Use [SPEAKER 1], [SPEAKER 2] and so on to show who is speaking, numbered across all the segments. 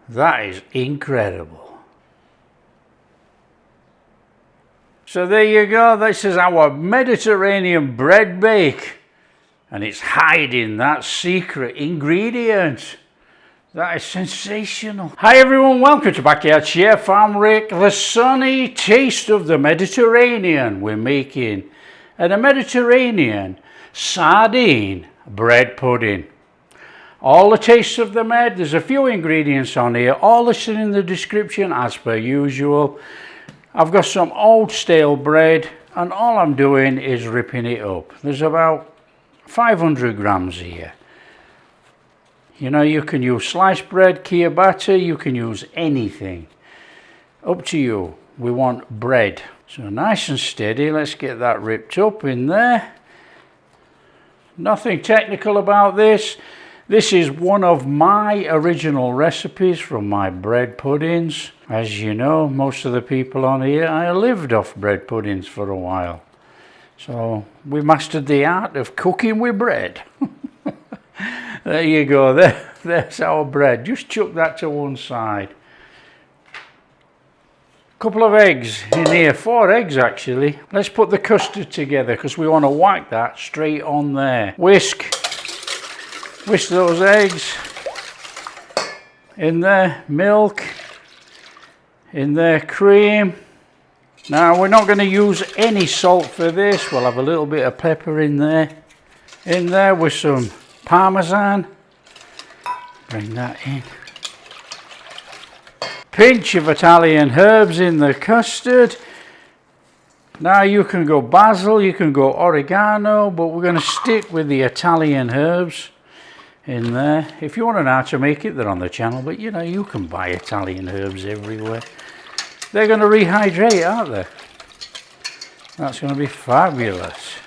[SPEAKER 1] That is incredible. So there you go, this is our Mediterranean bread bake. And it's hiding that secret ingredient. That is sensational. Hi everyone, welcome to Backyard Chef. I'm Rick. The sunny taste of the Mediterranean we're making. And a Mediterranean sardine bread pudding. All the tastes of the Med, there's a few ingredients on here, all listed in the description as per usual. I've got some old stale bread and all I'm doing is ripping it up. There's about 500 grams here. You know, you can use sliced bread, ciabatta, you can use anything. Up to you. We want bread. So nice and steady, let's get that ripped up in there. Nothing technical about this. This is one of my original recipes from my bread puddings. As you know, most of the people on here, I lived off bread puddings for a while. So we mastered the art of cooking with bread. There you go, there's our bread. Just chuck that to one side. Couple of eggs in here, 4 eggs actually. Let's put the custard together because we want to whack that straight on there. Whisk those eggs in there, milk in there, cream. Now we're not going to use any salt for this. We'll have a little bit of pepper in there with some parmesan. Bring that in. Pinch of Italian herbs in the custard. Now you can go basil, you can go oregano, but we're going to stick with the Italian herbs in there. If you want to know how to make it, they're on the channel, but you know, you can buy Italian herbs everywhere. They're going to rehydrate, aren't they? That's going to be fabulous.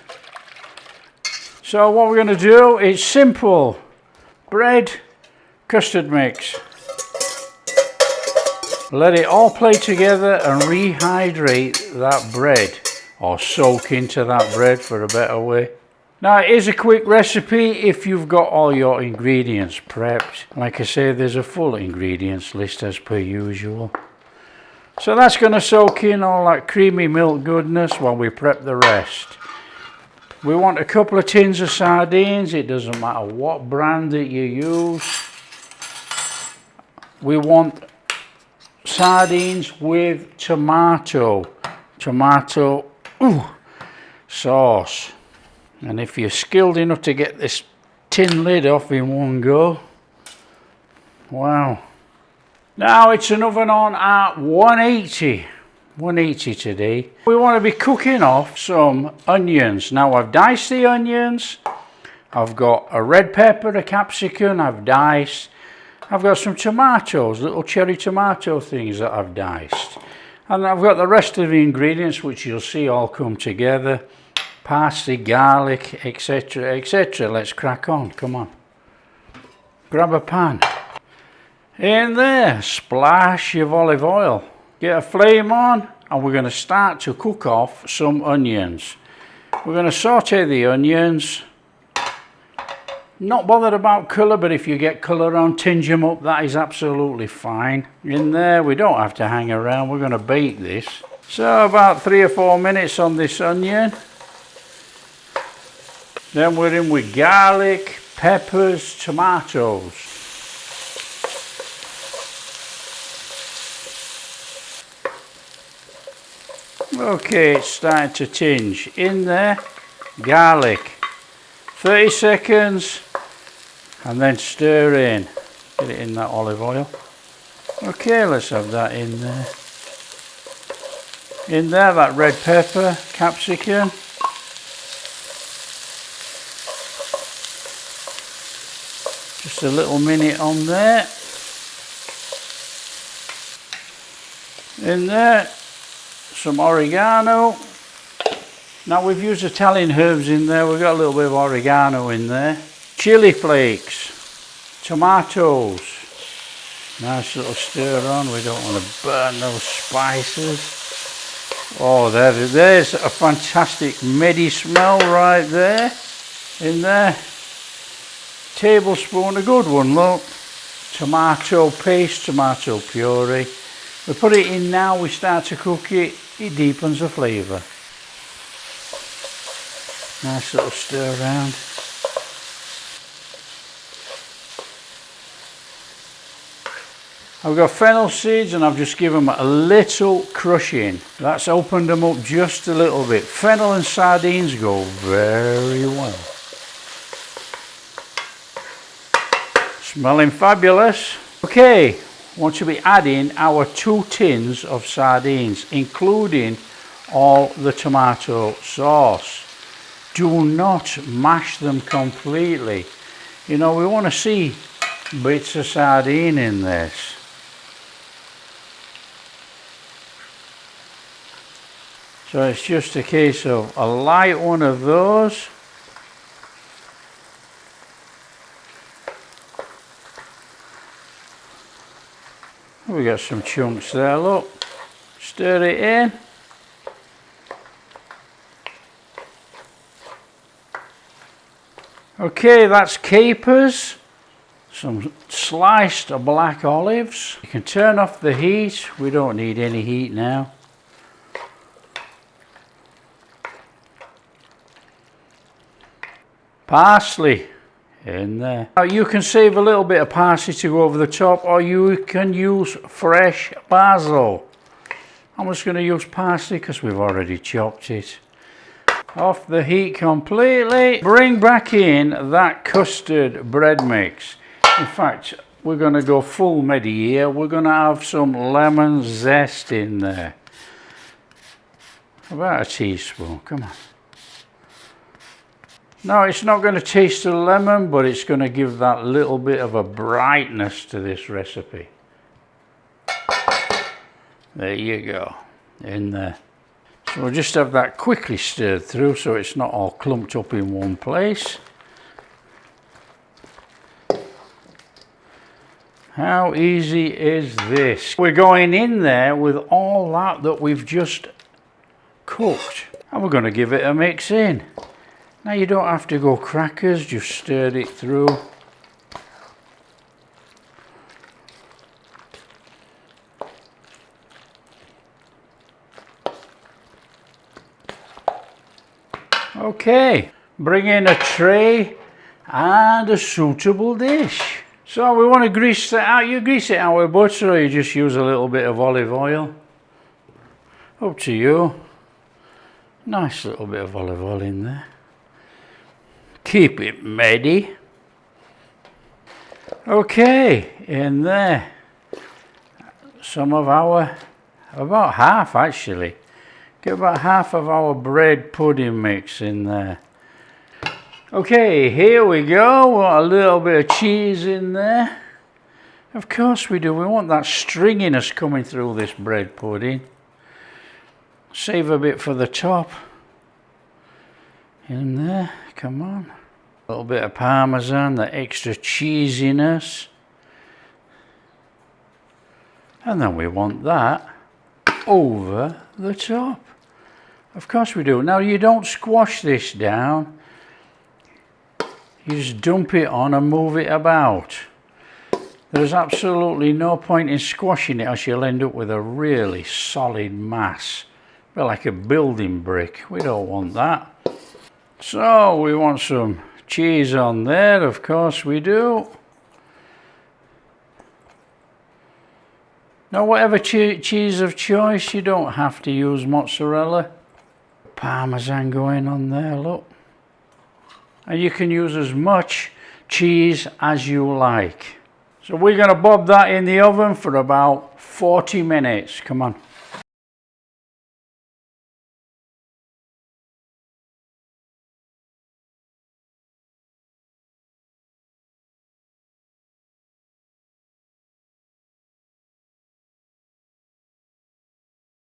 [SPEAKER 1] So what we're going to do is simple bread custard mix. Let it all play together and rehydrate that bread, or soak into that bread for a better way. Now it is a quick recipe if you've got all your ingredients prepped. Like I say, there's a full ingredients list as per usual. So that's going to soak in all that creamy milk goodness while we prep the rest. We want a couple of tins of sardines. It doesn't matter what brand that you use. We want sardines with tomato sauce. And if you're skilled enough to get this tin lid off in one go, wow. Now it's an oven on at 180 today. We want to be cooking off some onions. Now I've diced the onions. I've got a red pepper, a capsicum I've diced. I've got some tomatoes, little cherry tomato things that I've diced. And I've got the rest of the ingredients which you'll see all come together. Parsley, garlic, etc, etc. Let's crack on, come on. Grab a pan. In there, splash of olive oil. Get a flame on and we're going to start to cook off some onions. We're going to saute the onions. Not bothered about colour, but if you get colour on, tinge them up, that is absolutely fine. In there, we don't have to hang around, we're going to bake this. So about 3 or 4 minutes on this onion. Then we're in with garlic, peppers, tomatoes. Okay, it's starting to tinge. In there, garlic. 30 seconds and then stir in. Get it in that olive oil. Okay, let's have that in there. In there, that red pepper, capsicum. Just a little minute on there. In there, some oregano. Now we've used Italian herbs in there, we've got a little bit of oregano in there. Chili flakes, tomatoes. Nice little stir on, we don't want to burn those spices. Oh, there's a fantastic medi smell right there. In there. Tablespoon, a good one, look. tomato paste, tomato puree. We put it in now, we start to cook it, it deepens the flavour. Nice little stir around. I've got fennel seeds and I've just given them a little crushing. That's opened them up just a little bit. Fennel and sardines go very well. Smelling fabulous. Okay, want to be adding our 2 tins of sardines, including all the tomato sauce. Do not mash them completely. You know, we want to see bits of sardine in this. So it's just a case of a light one of those. We got some chunks there, look. Stir it in. Okay, that's capers. Some sliced black olives. You can turn off the heat. We don't need any heat now. Parsley in there. Now you can save a little bit of parsley to go over the top, or you can use fresh basil. I'm just going to use parsley because we've already chopped it. Off the heat completely. Bring back in that custard bread mix. In fact, we're going to go full medi here. We're going to have some lemon zest in there. About a teaspoon, come on. No, it's not going to taste the lemon, but it's going to give that little bit of a brightness to this recipe. There you go, in there. So we'll just have that quickly stirred through so it's not all clumped up in one place. How easy is this? We're going in there with all that we've just cooked, and we're going to give it a mix in. Now you don't have to go crackers, just stir it through. Okay, bring in a tray and a suitable dish. So we want to grease it out. You grease it out with butter, or you just use a little bit of olive oil. Up to you. Nice little bit of olive oil in there. Keep it medi. Okay, in there. Some of our, about half actually. Get about half of our bread pudding mix in there. Okay, here we go. We want a little bit of cheese in there. Of course we do. We want that stringiness coming through this bread pudding. Save a bit for the top. In there, come on. A little bit of parmesan, the extra cheesiness. And then we want that over the top. Of course we do. Now you don't squash this down. You just dump it on and move it about. There's absolutely no point in squashing it, else you'll end up with a really solid mass. A bit like a building brick. We don't want that. So we want some cheese on there, of course we do. Now whatever cheese of choice, you don't have to use mozzarella. Parmesan going on there, look. And you can use as much cheese as you like. So we're going to bob that in the oven for about 40 minutes. Come on.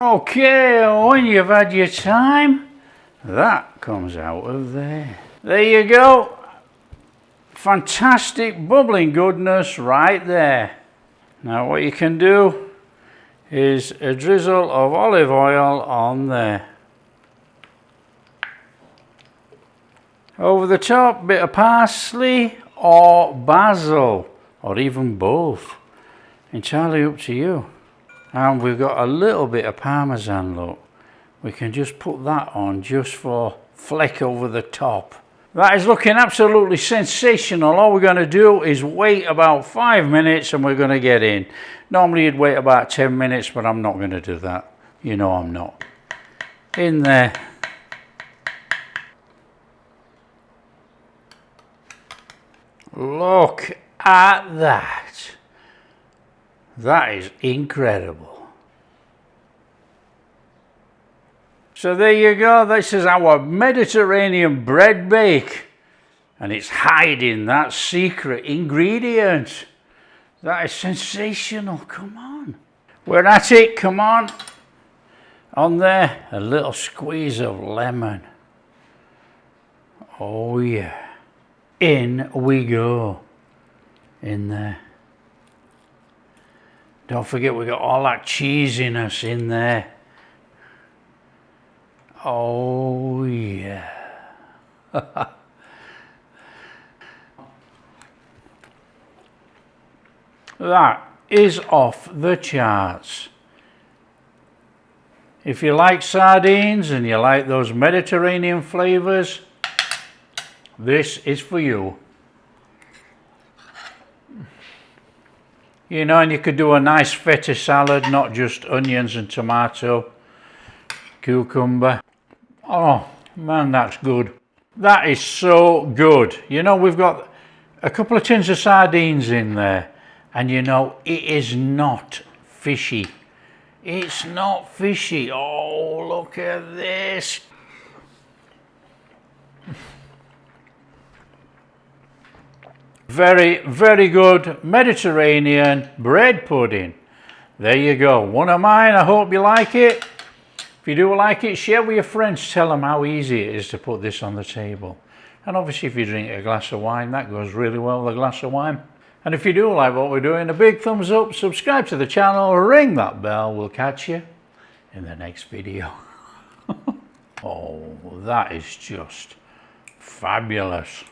[SPEAKER 1] Okay, when you've had your time, that comes out of there. There you go. Fantastic bubbling goodness right there. Now what you can do is a drizzle of olive oil on there. Over the top, bit of parsley or basil or even both. Entirely up to you. And we've got a little bit of Parmesan, look. We can just put that on just for fleck over the top. That is looking absolutely sensational. All we're going to do is wait about 5 minutes and we're going to get in. Normally you'd wait about 10 minutes, but I'm not going to do that. You know I'm not. In there. Look at that. That is incredible. So there you go. This is our Mediterranean bread bake. And it's hiding that secret ingredient. That is sensational. Come on. We're at it. Come on. On there, a little squeeze of lemon. Oh yeah. In we go. In there. Don't forget we got all that cheesiness in there. Oh yeah. That is off the charts. If you like sardines and you like those Mediterranean flavors, this is for you. You know, and you could do a nice feta salad, not just onions and tomato, cucumber. Oh man, that's good. That is so good. You know, we've got a couple of tins of sardines in there, and you know, it is not fishy. It's not fishy. Oh, look at this. Very, very good Mediterranean bread pudding. There you go. One of mine. I hope you like it. If you do like it, share with your friends. Tell them how easy it is to put this on the table. And obviously, if you drink a glass of wine, that goes really well with a glass of wine. And if you do like what we're doing, a big thumbs up, subscribe to the channel, ring that bell. We'll catch you in the next video. Oh, that is just fabulous.